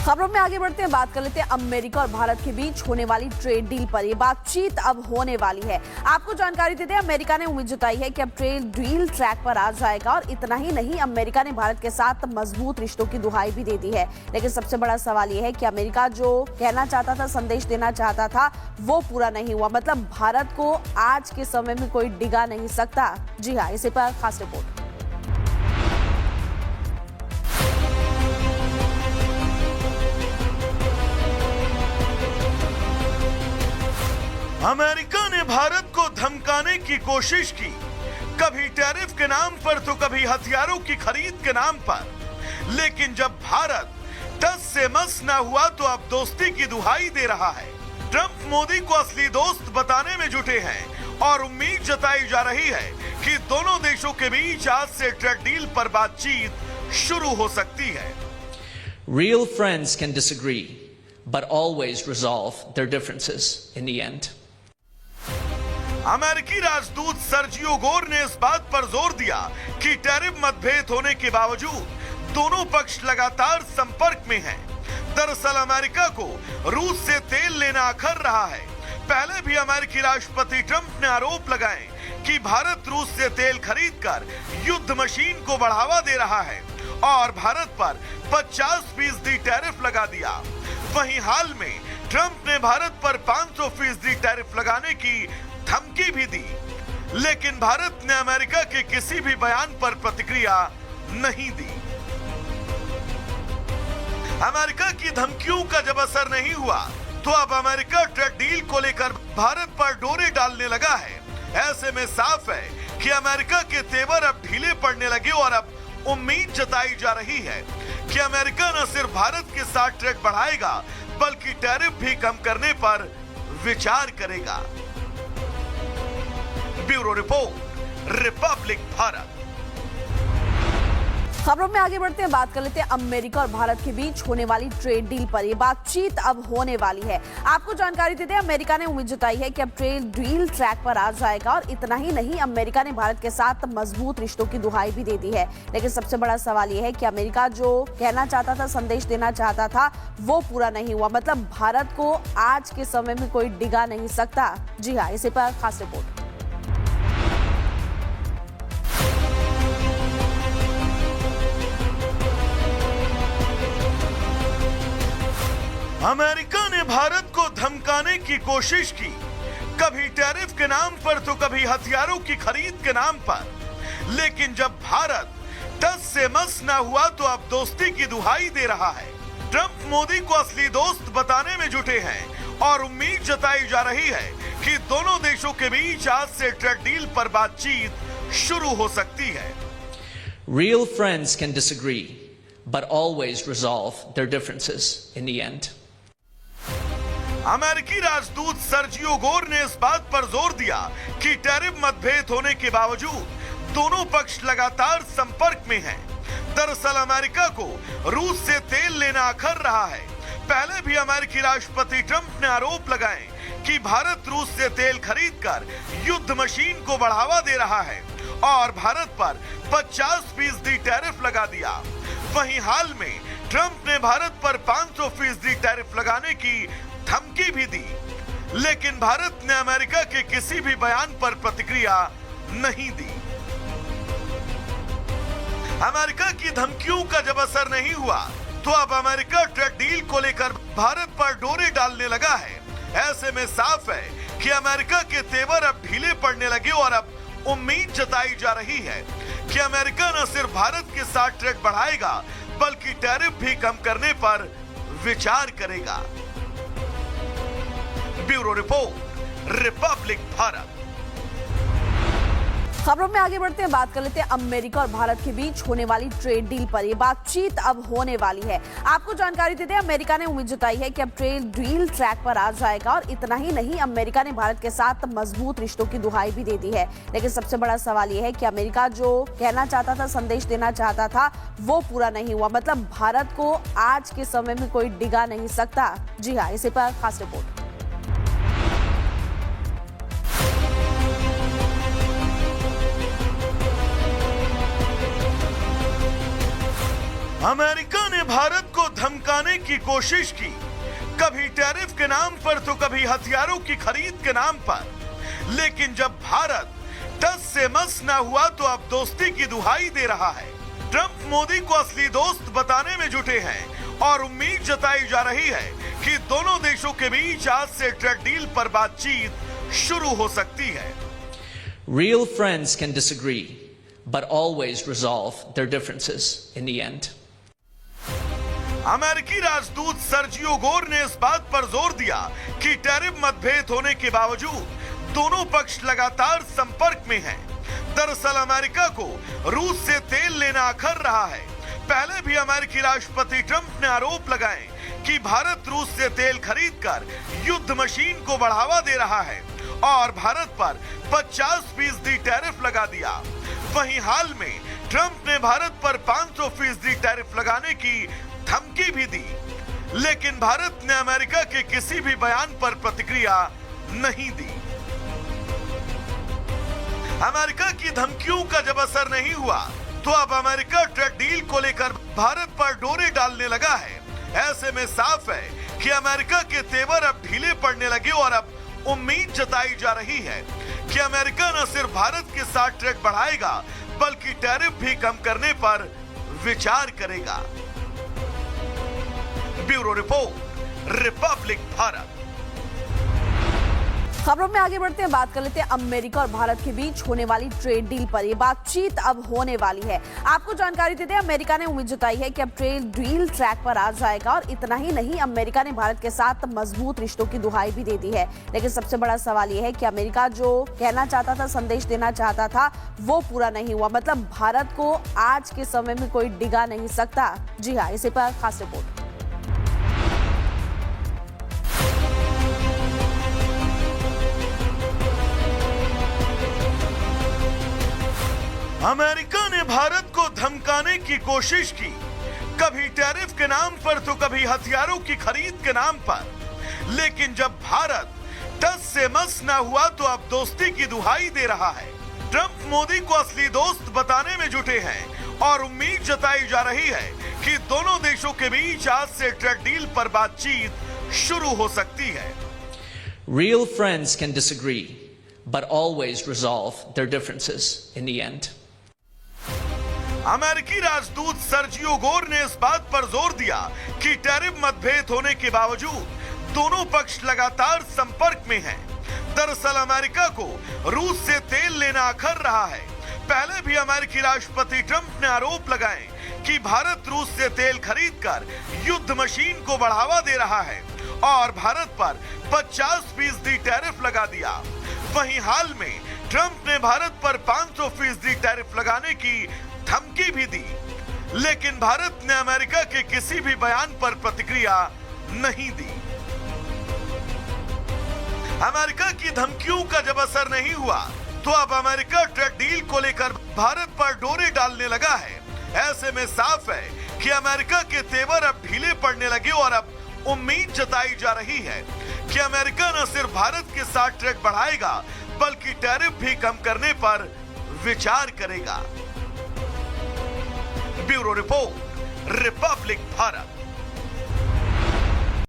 खबरों में आगे बढ़ते हैं, बात कर लेते हैं अमेरिका और भारत के बीच होने वाली ट्रेड डील पर। यह बातचीत अब होने वाली है। आपको जानकारी देते हैं, अमेरिका ने उम्मीद जताई है कि अब ट्रेड डील ट्रैक पर आ जाएगा। और इतना ही नहीं, अमेरिका ने भारत के साथ मजबूत रिश्तों की दुहाई भी दे दी है। लेकिन सबसे बड़ा सवाल यह है कि अमेरिका जो कहना चाहता था, संदेश देना चाहता था, वो पूरा नहीं हुआ। मतलब भारत को आज के समय में कोई डिगा नहीं सकता। जी हाँ, इसी पर खास रिपोर्ट। अमेरिका ने भारत को धमकाने की कोशिश की, कभी टैरिफ के नाम पर तो कभी हथियारों की खरीद के नाम पर। लेकिन जब भारत टस से मस न हुआ तो अब दोस्ती की दुहाई दे रहा है। ट्रंप मोदी को असली दोस्त बताने में जुटे हैं और उम्मीद जताई जा रही है कि दोनों देशों के बीच आज से ट्रेड डील पर बातचीत शुरू हो सकती है। Real friends can disagree, but always resolve their differences in the end. अमेरिकी राजदूत सर्जियो गोर ने इस बात पर जोर दिया कि टैरिफ मतभेद होने के बावजूद दोनों पक्ष लगातार संपर्क में हैं। दरअसल अमेरिका को रूस से तेल लेना अखर रहा है। पहले भी अमेरिकी राष्ट्रपति ट्रंप ने आरोप लगाए कि भारत रूस से तेल खरीदकर युद्ध मशीन को बढ़ावा दे रहा है और भारत पर 50% टैरिफ लगा दिया। वहीं हाल में ट्रंप ने भारत पर 500% टैरिफ लगाने की धमकी भी दी। लेकिन भारत ने अमेरिका के किसी भी बयान पर प्रतिक्रिया नहीं दी। अमेरिका की धमकियों का जब असर नहीं हुआ तो अब अमेरिका ट्रेड डील को लेकर भारत पर डोरे डालने लगा है। ऐसे में साफ है कि अमेरिका के तेवर अब ढीले पड़ने लगे और अब उम्मीद जताई जा रही है कि अमेरिका न सिर्फ भारत के साथ ट्रेड बढ़ाएगा बल्कि टैरिफ भी कम करने पर विचार करेगा। Bureau report, Republic Bharat. खबरों में आगे बढ़ते हैं, बात कर लेते हैं अमेरिका और भारत के बीच होने वाली ट्रेड डील पर। यह बातचीत अब होने वाली है। आपको जानकारी देते हैं, अमेरिका ने उम्मीद जताई है कि अब ट्रेड डील ट्रैक पर आ जाएगा। और इतना ही नहीं, अमेरिका ने भारत के साथ मजबूत रिश्तों की दुहाई भी दे दी है। लेकिन सबसे बड़ा सवाल यह है कि अमेरिका जो कहना चाहता था, संदेश देना चाहता था, वो पूरा नहीं हुआ। मतलब भारत को आज के समय में कोई डिगा नहीं सकता। जी हाँ, इसी पर खास रिपोर्ट। अमेरिका ने भारत को धमकाने की कोशिश की, कभी टैरिफ के नाम पर तो कभी हथियारों की खरीद के नाम पर। लेकिन जब भारत टस से मस न हुआ तो अब दोस्ती की दुहाई दे रहा है। ट्रंप मोदी को असली दोस्त बताने में जुटे हैं और उम्मीद जताई जा रही है कि दोनों देशों के बीच आज से ट्रेड डील पर बातचीत शुरू हो सकती है। Real friends can disagree, but always resolve their differences in the end. अमेरिकी राजदूत सर्जियो गोर ने इस बात पर जोर दिया कि टैरिफ मतभेद होने के बावजूद दोनों पक्ष लगातार संपर्क में हैं। दरअसल अमेरिका को रूस से तेल लेना अखर रहा है। पहले भी अमेरिकी राष्ट्रपति ट्रंप ने आरोप लगाए कि भारत रूस से तेल खरीदकर युद्ध मशीन को बढ़ावा दे रहा है और भारत पर 50% टैरिफ लगा दिया। वहीं हाल में ट्रंप ने भारत पर 500% टैरिफ लगाने की धमकी भी दी। लेकिन भारत ने अमेरिका के किसी भी बयान पर प्रतिक्रिया नहीं दी। अमेरिका की धमकियों का जब असर नहीं हुआ तो अब अमेरिका ट्रेड डील को लेकर भारत पर डोरे डालने लगा है। ऐसे में साफ है कि अमेरिका के तेवर अब ढीले पड़ने लगे और अब उम्मीद जताई जा रही है कि अमेरिका न सिर्फ भारत के साथ ट्रेड बढ़ाएगा बल्कि टैरिफ भी कम करने पर विचार करेगा। Bureau report, Republic Bharat. खबरों में आगे बढ़ते हैं, बात कर लेते हैं अमेरिका और भारत के बीच होने वाली ट्रेड डील पर। यह बातचीत अब होने वाली है। आपको जानकारी देते हैं, अमेरिका ने उम्मीद जताई है कि अब ट्रेड डील ट्रैक पर आ जाएगा। और इतना ही नहीं, अमेरिका ने भारत के साथ मजबूत रिश्तों की दुहाई भी दे दी है। लेकिन सबसे बड़ा सवाल यह है कि अमेरिका जो कहना चाहता था, संदेश देना चाहता था, वो पूरा नहीं हुआ। मतलब भारत को आज के समय में कोई डिगा नहीं सकता। जी हाँ, इसी पर खास रिपोर्ट। अमेरिका ने भारत को धमकाने की कोशिश की, कभी टैरिफ के नाम पर तो कभी हथियारों की खरीद के नाम पर। लेकिन जब भारत टस से मस न हुआ तो अब दोस्ती की दुहाई दे रहा है। ट्रंप मोदी को असली दोस्त बताने में जुटे हैं और उम्मीद जताई जा रही है कि दोनों देशों के बीच आज से ट्रेड डील पर बातचीत शुरू हो सकती है। Real friends can disagree, but always resolve their differences in the end. अमेरिकी राजदूत सर्जियो गोर ने इस बात पर जोर दिया कि टैरिफ मतभेद होने के बावजूद दोनों पक्ष लगातार संपर्क में हैं। दरअसल अमेरिका को रूस से तेल लेना अखर रहा है। पहले भी अमेरिकी राष्ट्रपति ट्रंप ने आरोप लगाए कि भारत रूस से तेल खरीदकर युद्ध मशीन को बढ़ावा दे रहा है और भारत पर 50% टैरिफ लगा दिया। वहीं हाल में ट्रंप ने भारत पर 500% टैरिफ लगाने की धमकी भी दी, लेकिन भारत ने अमेरिका के किसी भी बयान पर प्रतिक्रिया नहीं दी। अमेरिका की धमकियों का जब असर नहीं हुआ तो अब अमेरिका ट्रेड डील को लेकर भारत पर डोरे डालने लगा है। ऐसे में साफ है कि अमेरिका के तेवर अब ढीले पड़ने लगे और अब उम्मीद जताई जा रही है कि अमेरिका न सिर्फ भारत के साथ ट्रेड बढ़ाएगा बल्कि टैरिफ भी कम करने पर विचार करेगा। Bureau report, Republic Bharat. खबरों में आगे बढ़ते हैं, बात कर लेते हैं अमेरिका और भारत के बीच होने वाली ट्रेड डील पर। यह बातचीत अब होने वाली है। आपको जानकारी देते हैं, अमेरिका ने उम्मीद जताई है कि अब ट्रेड डील ट्रैक पर आ जाएगा और इतना ही नहीं, अमेरिका ने भारत के साथ मजबूत रिश्तों की दुहाई भी दे दी है। लेकिन सबसे बड़ा सवाल यह है कि अमेरिका जो कहना चाहता था, संदेश देना चाहता था, वो पूरा नहीं हुआ। मतलब भारत को आज के समय में कोई डिगा नहीं सकता। जी हाँ, इसी पर खास रिपोर्ट। अमेरिका ने भारत को धमकाने की कोशिश की, कभी टैरिफ के नाम पर तो कभी हथियारों की खरीद के नाम पर। लेकिन जब भारत टस से मस न हुआ तो अब दोस्ती की दुहाई दे रहा है। ट्रंप मोदी को असली दोस्त बताने में जुटे हैं और उम्मीद जताई जा रही है कि दोनों देशों के बीच आज से ट्रेड डील पर बातचीत शुरू हो सकती है। Real friends can disagree, but always resolve their differences in the end. अमेरिकी राजदूत सर्जियो गोर ने इस बात पर जोर दिया कि टैरिफ मतभेद होने के बावजूद दोनों पक्ष लगातार संपर्क में हैं। दरअसल अमेरिका को रूस से तेल लेना अखर रहा है। पहले भी अमेरिकी राष्ट्रपति ट्रंप ने आरोप लगाए कि भारत रूस से तेल खरीदकर युद्ध मशीन को बढ़ावा दे रहा है और भारत पर 50% टैरिफ लगा दिया। वहीं हाल में ट्रंप ने भारत पर 500% टैरिफ लगाने की धमकी भी दी, लेकिन भारत ने अमेरिका के किसी भी बयान पर प्रतिक्रिया नहीं दी। अमेरिका की धमकियों का जब असर नहीं हुआ तो अब अमेरिका ट्रेड डील को लेकर भारत पर डोरे डालने लगा है। ऐसे में साफ है कि अमेरिका के तेवर अब ढीले पड़ने लगे और अब उम्मीद जताई जा रही है कि अमेरिका न सिर्फ भारत के साथ ट्रेड बढ़ाएगा बल्कि टैरिफ भी कम करने पर विचार करेगा। Bureau report, Republic Bharat.